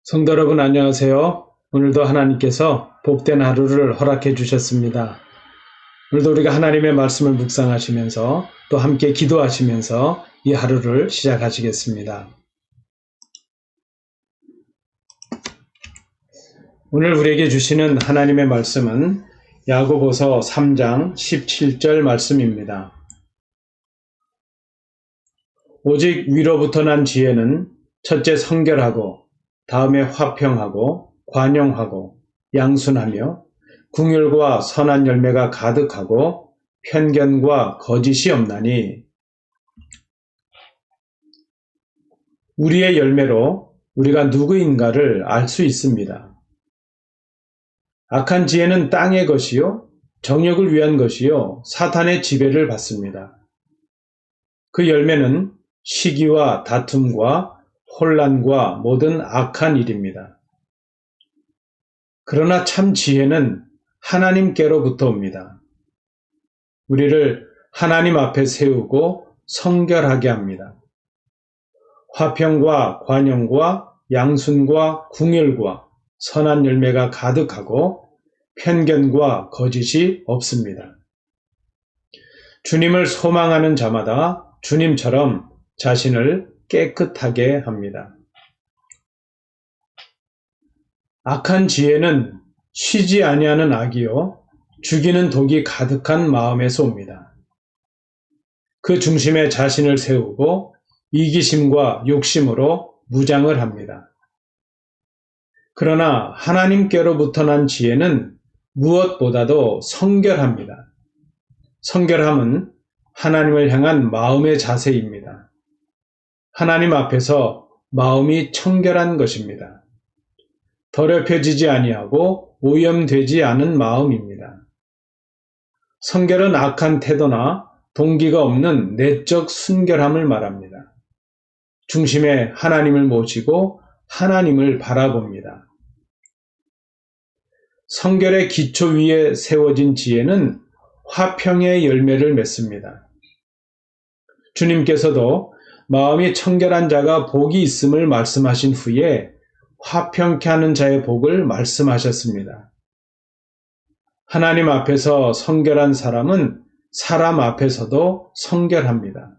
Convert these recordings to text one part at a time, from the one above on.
성도 여러분 안녕하세요. 오늘도 하나님께서 복된 하루를 허락해 주셨습니다. 오늘도 우리가 하나님의 말씀을 묵상하시면서 또 함께 기도하시면서 이 하루를 시작하시겠습니다. 오늘 우리에게 주시는 하나님의 말씀은 야고보서 3장 17절 말씀입니다. 오직 위로부터 난 지혜는 첫째 성결하고 다음에 화평하고 관용하고 양순하며 긍휼과 선한 열매가 가득하고 편견과 거짓이 없나니 우리의 열매로 우리가 누구인가를 알 수 있습니다. 악한 지혜는 땅의 것이요 정욕을 위한 것이요 사탄의 지배를 받습니다. 그 열매는 시기와 다툼과 혼란과 모든 악한 일입니다. 그러나 참 지혜는 하나님께로부터 옵니다. 우리를 하나님 앞에 세우고 성결하게 합니다. 화평과 관용과 양순과 긍휼과 선한 열매가 가득하고 편견과 거짓이 없습니다. 주님을 소망하는 자마다 주님처럼 자신을 깨끗하게 합니다. 악한 지혜는 쉬지 아니하는 악이요 죽이는 독이 가득한 마음에서 옵니다. 그 중심에 자신을 세우고 이기심과 욕심으로 무장을 합니다. 그러나 하나님께로부터 난 지혜는 무엇보다도 성결합니다. 성결함은 하나님을 향한 마음의 자세입니다. 하나님 앞에서 마음이 청결한 것입니다. 더럽혀지지 아니하고 오염되지 않은 마음입니다. 성결은 악한 태도나 동기가 없는 내적 순결함을 말합니다. 중심에 하나님을 모시고 하나님을 바라봅니다. 성결의 기초 위에 세워진 지혜는 화평의 열매를 맺습니다. 주님께서도 마음이 청결한 자가 복이 있음을 말씀하신 후에 화평케 하는 자의 복을 말씀하셨습니다. 하나님 앞에서 성결한 사람은 사람 앞에서도 성결합니다.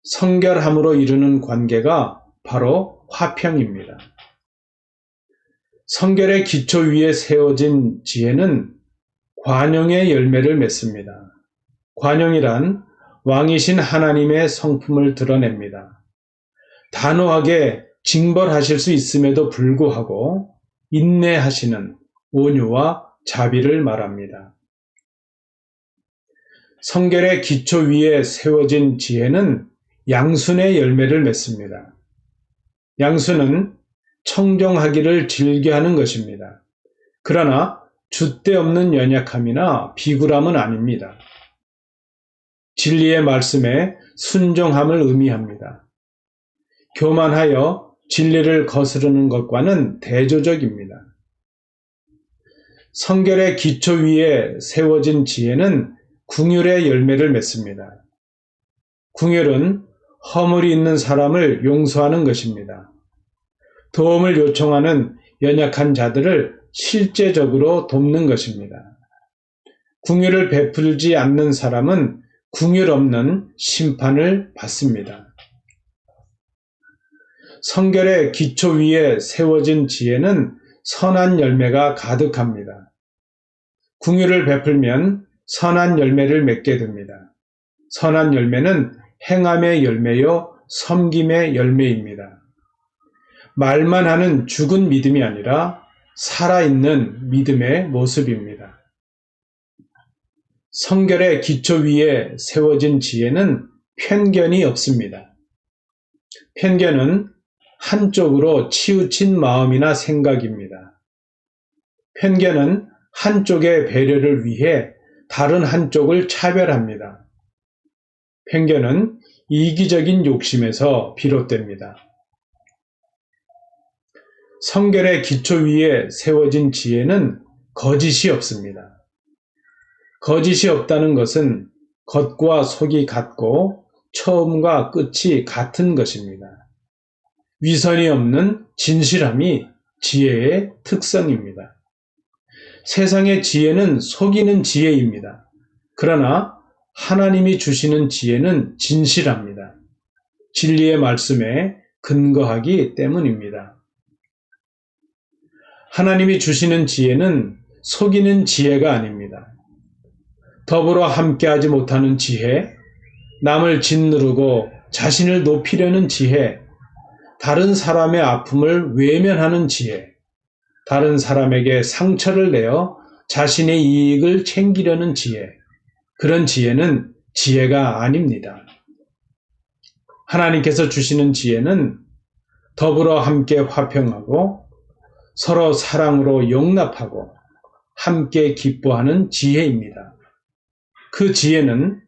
성결함으로 이루는 관계가 바로 화평입니다. 성결의 기초 위에 세워진 지혜는 관용의 열매를 맺습니다. 관용이란 왕이신 하나님의 성품을 드러냅니다. 단호하게 징벌하실 수 있음에도 불구하고 인내하시는 온유와 자비를 말합니다. 성결의 기초 위에 세워진 지혜는 양순의 열매를 맺습니다. 양순은 청정하기를 즐겨하는 것입니다. 그러나 줏대 없는 연약함이나 비굴함은 아닙니다. 진리의 말씀에 순종함을 의미합니다. 교만하여 진리를 거스르는 것과는 대조적입니다. 성결의 기초 위에 세워진 지혜는 긍휼의 열매를 맺습니다. 긍휼은 허물이 있는 사람을 용서하는 것입니다. 도움을 요청하는 연약한 자들을 실제적으로 돕는 것입니다. 긍휼을 베풀지 않는 사람은 긍휼 없는 심판을 받습니다. 성결의 기초 위에 세워진 지혜는 선한 열매가 가득합니다. 긍휼을 베풀면 선한 열매를 맺게 됩니다. 선한 열매는 행함의 열매요 섬김의 열매입니다. 말만 하는 죽은 믿음이 아니라 살아있는 믿음의 모습입니다. 성결의 기초 위에 세워진 지혜는 편견이 없습니다. 편견은 한쪽으로 치우친 마음이나 생각입니다. 편견은 한쪽의 배려를 위해 다른 한쪽을 차별합니다. 편견은 이기적인 욕심에서 비롯됩니다. 성결의 기초 위에 세워진 지혜는 거짓이 없습니다. 거짓이 없다는 것은 겉과 속이 같고 처음과 끝이 같은 것입니다. 위선이 없는 진실함이 지혜의 특성입니다. 세상의 지혜는 속이는 지혜입니다. 그러나 하나님이 주시는 지혜는 진실합니다. 진리의 말씀에 근거하기 때문입니다. 하나님이 주시는 지혜는 속이는 지혜가 아닙니다. 더불어 함께하지 못하는 지혜, 남을 짓누르고 자신을 높이려는 지혜, 다른 사람의 아픔을 외면하는 지혜, 다른 사람에게 상처를 내어 자신의 이익을 챙기려는 지혜, 그런 지혜는 지혜가 아닙니다. 하나님께서 주시는 지혜는 더불어 함께 화평하고 서로 사랑으로 용납하고 함께 기뻐하는 지혜입니다. 그 지혜는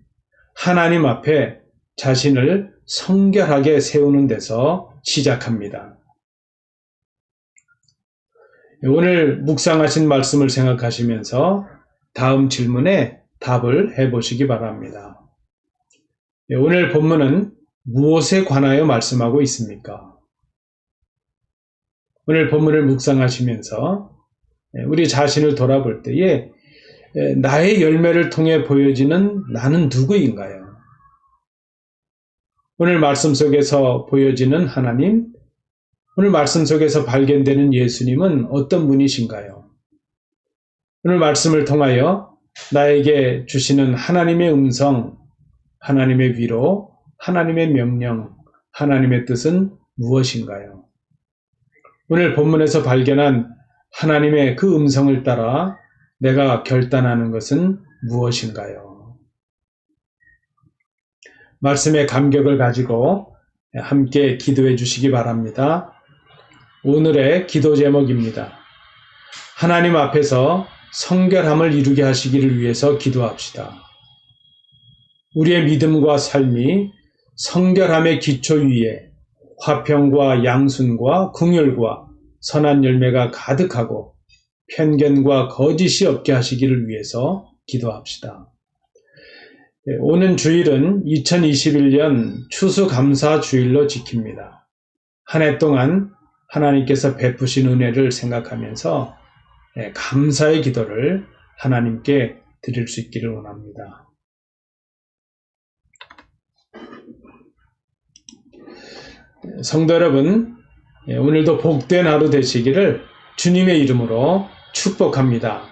하나님 앞에 자신을 성결하게 세우는 데서 시작합니다. 오늘 묵상하신 말씀을 생각하시면서 다음 질문에 답을 해보시기 바랍니다. 오늘 본문은 무엇에 관하여 말씀하고 있습니까? 오늘 본문을 묵상하시면서 우리 자신을 돌아볼 때에 나의 열매를 통해 보여지는 나는 누구인가요? 오늘 말씀 속에서 보여지는 하나님, 오늘 말씀 속에서 발견되는 예수님은 어떤 분이신가요? 오늘 말씀을 통하여 나에게 주시는 하나님의 음성, 하나님의 위로, 하나님의 명령, 하나님의 뜻은 무엇인가요? 오늘 본문에서 발견한 하나님의 그 음성을 따라 내가 결단하는 것은 무엇인가요? 말씀의 감격을 가지고 함께 기도해 주시기 바랍니다. 오늘의 기도 제목입니다. 하나님 앞에서 성결함을 이루게 하시기를 위해서 기도합시다. 우리의 믿음과 삶이 성결함의 기초 위에 화평과 양순과 긍휼과 선한 열매가 가득하고 편견과 거짓이 없게 하시기를 위해서 기도합시다. 오는 주일은 2021년 추수감사주일로 지킵니다. 한 해 동안 하나님께서 베푸신 은혜를 생각하면서 감사의 기도를 하나님께 드릴 수 있기를 원합니다. 성도 여러분, 오늘도 복된 하루 되시기를 주님의 이름으로 축복합니다.